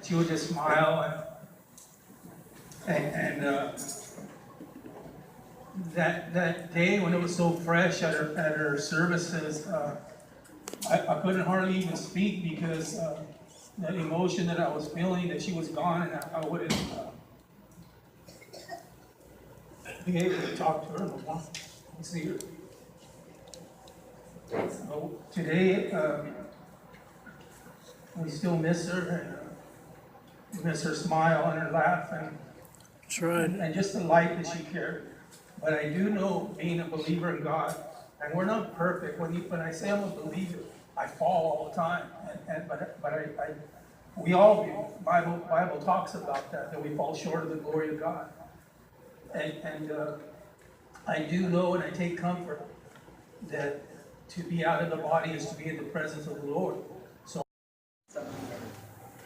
she would just smile, and that day when it was so fresh at her services, I couldn't hardly even speak because the emotion that I was feeling that she was gone, and I wouldn't be able to talk to her no more and see her. So today, we still miss her, and miss her smile and her laugh, and That's right. and just the light that she carried. But I do know, being a believer in God, and we're not perfect. When I say I'm a believer, I fall all the time, but we all do. Bible talks about that we fall short of the glory of God, and I do know, and I take comfort that to be out of the body is to be in the presence of the Lord. So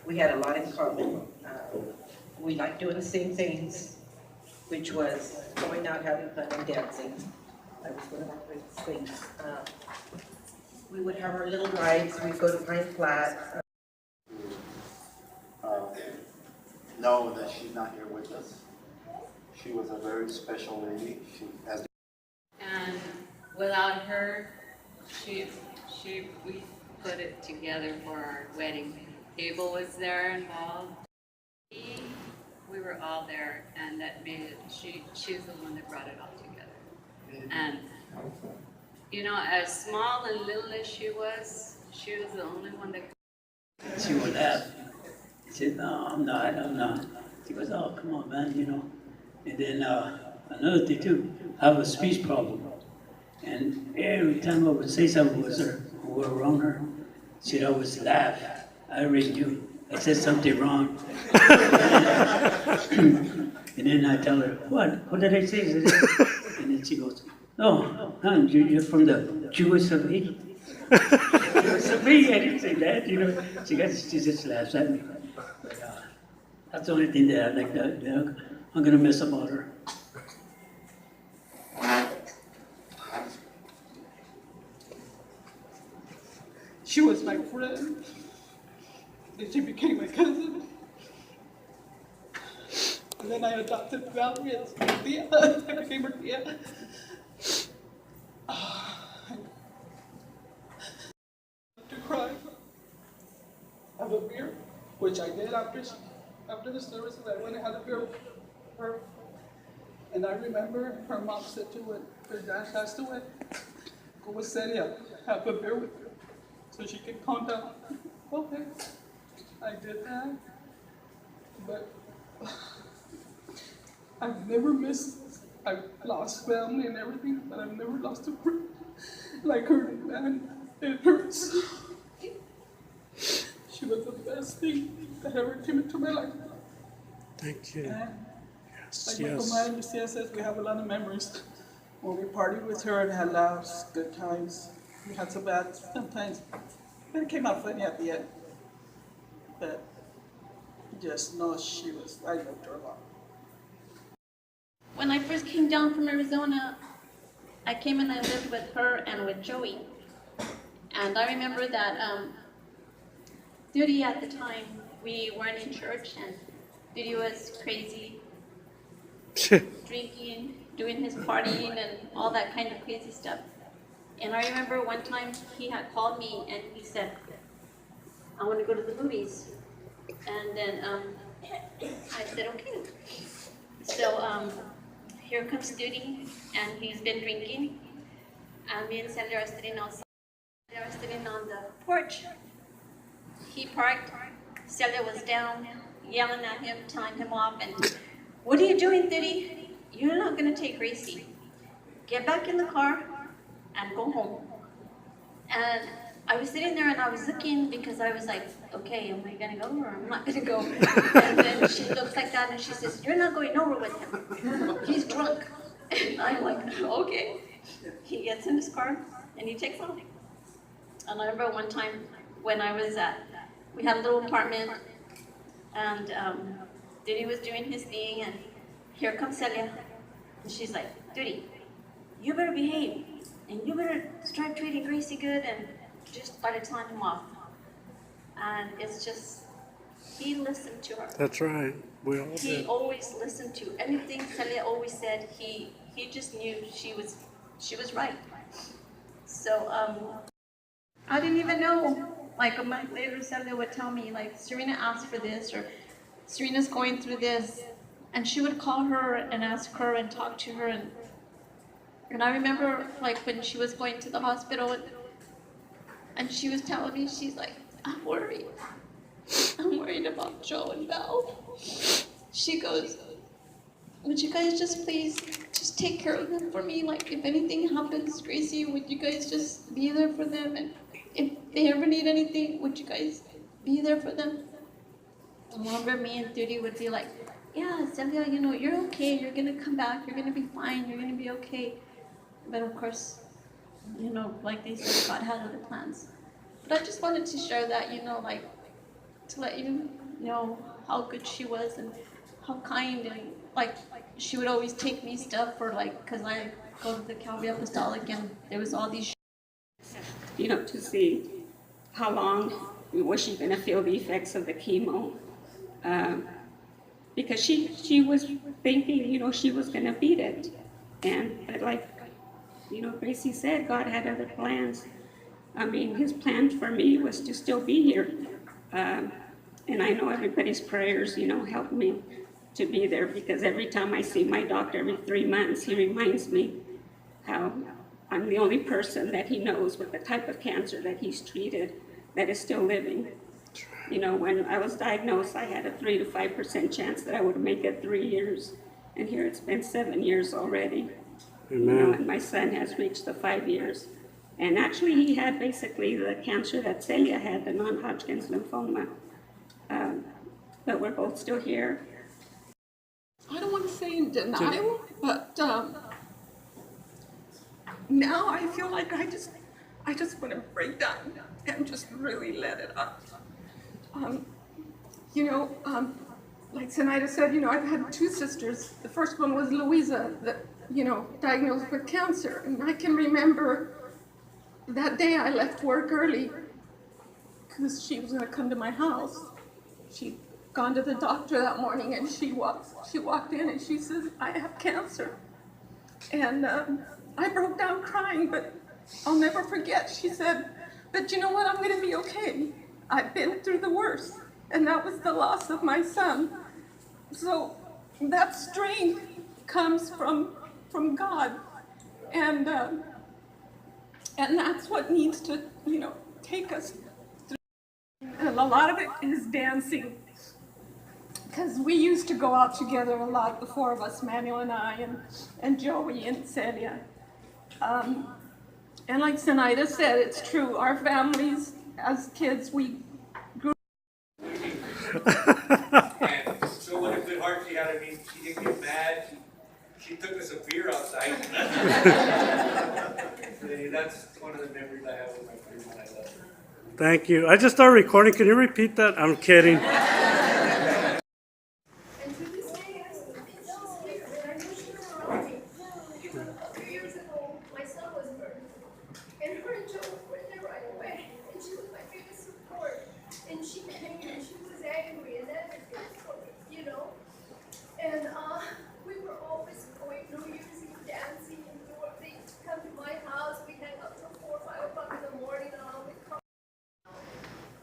we had a lot in common. We liked doing the same things, which was going out, having fun, and dancing. That was one of our greatest things. We would have our little rides. We'd go to Pine Flat. Know that she's not here with us. She was a very special lady. She has. And without her, we put it together for our wedding. Abel was there involved. We were all there, and that made it. She's the one that brought it all together. And you know, as small and little as she was the only one that. She would laugh. She said, "No, I'm not. She goes, "Oh, come on, man, you know." And then another thing too, I have a speech problem. And every time I would say something with her, or around her, she'd always laugh. I really do. I said something wrong. And then I tell her, what did I say? And then she goes, "No, hon, you're from the Jewish of me." Jewish of me, I didn't say that, you know. She just laughs at me. But that's the only thing that I like that I'm gonna miss about her. She was my friend, and she became my cousin. And then I adopted Valerie as my tia. I became her tia. To cry, have a beer, which I did after the service. I went and had a beer with her. And I remember her mom said to her, her dad passed away, go with Celia, have a beer with her, so she can calm down. Okay, I did that, but I've never missed, I've lost family and everything, but I've never lost a friend like her, man. It hurts. She was the best thing that ever came into my life. Thank you. And Yes, like my yes. comadre Lucia says, we have a lot of memories. When we partied with her and had laughs, good times. We had some bad sometimes, but it came out funny at the end. But just know I loved her a lot. When I first came down from Arizona, I came and I lived with her and with Joey. And I remember that Duty at the time, we weren't in church, and Duty was crazy, drinking, doing his partying and all that kind of crazy stuff. And I remember one time he had called me and he said, "I want to go to the movies." And then I said, "Okay." So here comes Duty, and he's been drinking, and me and Celia are sitting outside. They were sitting on the porch. He parked. Celia was down, yelling at him, telling him off, and, "What are you doing, Duty? You're not going to take Gracie. Get back in the car and go home." And I was sitting there and I was looking because I was like, okay, am I going to go or I'm not going to go? And then she looks like that and she says, "You're not going nowhere with him. He's drunk." And I'm like, okay. He gets in his car and he takes off. And I remember one time when we had a little apartment, and Duty was doing his thing, and here comes Celia, and she's like, "Duty, you better behave, and you better start treating Gracie good," and just started telling him off. And it's just he listened to her. That's right. We all He did. always listened to anything Celia always said. He just knew she was right. So I didn't even know. Like a month later, Celia would tell me like Serena asked for this or Serena's going through this, and she would call her and ask her and talk to her and I remember like when she was going to the hospital and she was telling me, she's like, I'm worried. I'm worried about Joe and Val. She goes, would you guys just please just take care of them for me? Like if anything happens, Gracie, would you guys just be there for them? And if they ever need anything, would you guys be there for them? I remember me and Duty would be like, yeah, Celia, you know, you're okay. You're gonna come back. You're gonna be fine. You're gonna be okay. But of course, you know, like they said, God had other plans. But I just wanted to share that, you know, like to let you know how good she was and how kind and like she would always take me stuff for like, cause I go to the Calvary Apostolic and there was all these, you know, to see how long was she going to feel the effects of the chemo. Because she was thinking, you know, she was going to beat it. But like, you know, Gracie said, God had other plans. I mean, his plan for me was to still be here. And I know everybody's prayers, you know, helped me to be there because every time I see my doctor every 3 months, he reminds me how I'm the only person that he knows with the type of cancer that he's treated that is still living. You know, when I was diagnosed, I had a 3 to 5% chance that I would make it 3 years. And here it's been 7 years already. Amen. You know, and my son has reached the 5 years. And actually he had basically the cancer that Celia had, the non-Hodgkin's lymphoma. But we're both still here. I don't want to say in denial, but now I feel like I just want to break down and just really let it up. You know, like Zenaida said, you know, I've had 2 sisters. The first one was Louisa, that, you know, diagnosed with cancer. And I can remember that day I left work early because she was going to come to my house. She'd gone to the doctor that morning and she walked in and she says, I have cancer. And I broke down crying, but I'll never forget. She said, but you know what, I'm going to be okay. I've been through the worst, and that was the loss of my son. So that strength comes from God, and that's what needs to, you know, take us through. And a lot of it is dancing, because we used to go out together a lot, the 4 of us, Manuel and I, and Joey and Celia. And like Zenaida said, it's true. Our families, as kids, we grew. And so what a good heart she had. I mean, she didn't get mad. She took us a beer outside. That's one of the memories I have with my friend when I love her. Thank you. I just started recording. Can you repeat that? I'm kidding. And to this day, I still think she's here. And I know she's around me. A few years ago, my son was murdered. And her and Joe were there right away. And she was my biggest support. And she came and she was angry and everything. So, you know. And we were always going New Year's Eve dancing. And they'd come to my house. We'd hang out till 4 or 5 o'clock in the morning. We'd come.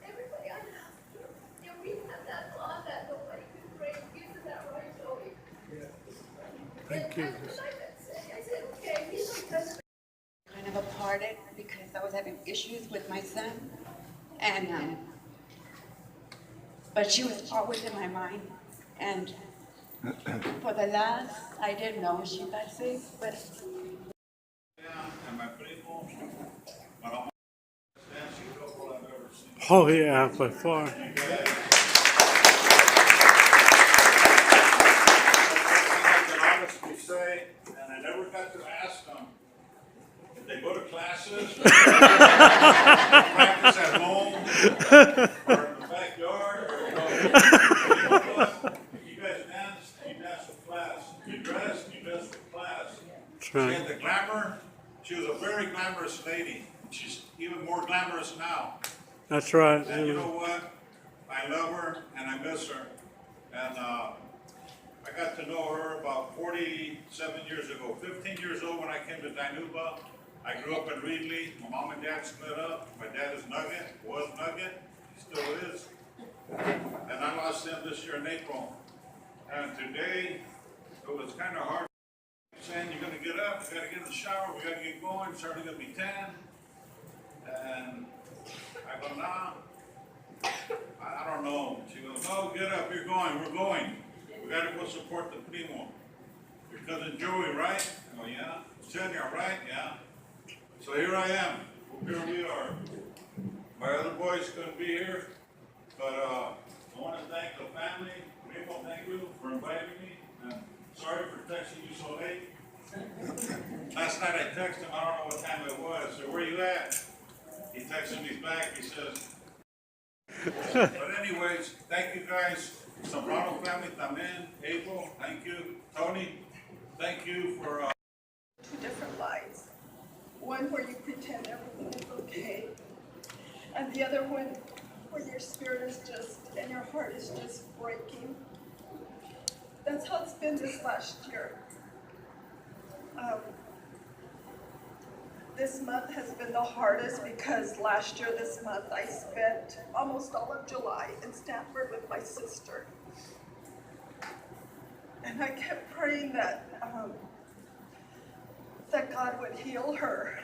Everybody I loved her. And we had that bond that nobody could break. Isn't that right, Joey? Thank you. I said, okay, he's like this. Kind of apart because I was having issues with my son, and but she was always in my mind. And for the last, I didn't know she got sick, but. Oh, yeah, by far. Honestly say, and I never got to ask them if they go to classes, practice at home, or in the backyard, or you know what? If you guys dance, you dance with class. You dress with class. That's right. She had the glamour. She was a very glamorous lady. She's even more glamorous now. That's right. And you know what? I love her and I miss her. And I got to know her about 47 years ago. 15 years old when I came to Dinuba. I grew up in Reedley. My mom and dad split up. My dad is Nugget, was Nugget, he still is. And I lost him this year in April. And today, it was kind of hard. Saying you're gonna get up, you gotta get in the shower, we gotta get going, it's already gonna be 10. And I go, nah, I don't know. She goes, no, get up, you're going, we're going. We gotta go support the primo. Your cousin Joey, right? I go, yeah. Celia, right? Yeah. So here I am. Here we are. My other boys couldn't be here, but I want to thank the family. Primo, thank you for inviting me. And sorry for texting you so late. Last night I texted him, I don't know what time it was. So where you at? He texted me back, he says. But anyways, thank you guys. Sobrano family, también. April, thank you. Tony, thank you for Two different lives. One where you pretend everything is okay, and the other one where your spirit is just, and your heart is just breaking. That's how it's been this last year. This month has been the hardest because last year this month I spent almost all of July in Stanford with my sister. And I kept praying that that God would heal her.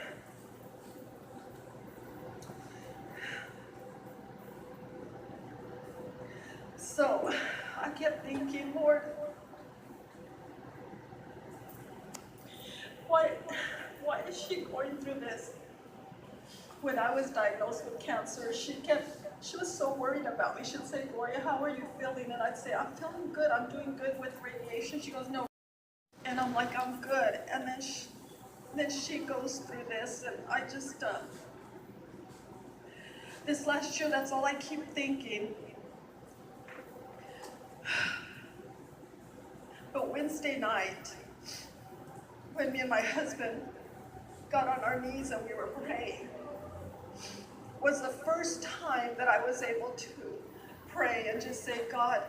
So I kept thinking, Lord, why is she going through this? When I was diagnosed with cancer, she was so worried about me. She'd say, Gloria, how are you feeling? And I'd say, I'm feeling good, I'm doing good with radiation. She goes, no. And I'm like, I'm good. And then she goes through this, and I just, this last year, that's all I keep thinking. But Wednesday night, when me and my husband got on our knees and we were praying, was the first time that I was able to pray and just say, God,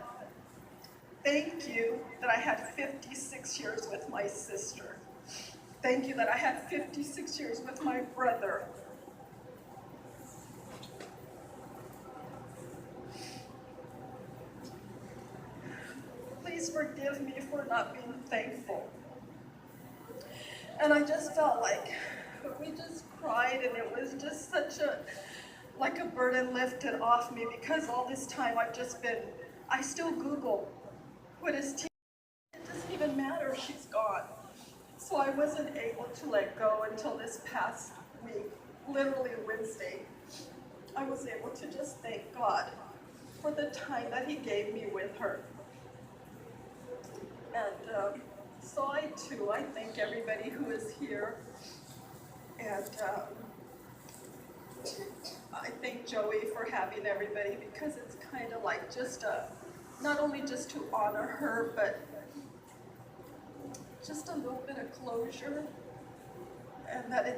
thank you that I had 56 years with my sister. Thank you that I had 56 years with my brother. Please forgive me for not being thankful. And I just felt like we just cried, and it was just such like a burden lifted off me, because all this time I still Google, what is Tina? It doesn't even matter, she's gone. So I wasn't able to let go until this past week, literally Wednesday. I was able to just thank God for the time that He gave me with her. And so I thank everybody who is here. And I thank Joey for having everybody, because it's kind of like just not only just to honor her, but just a little bit of closure, and that it's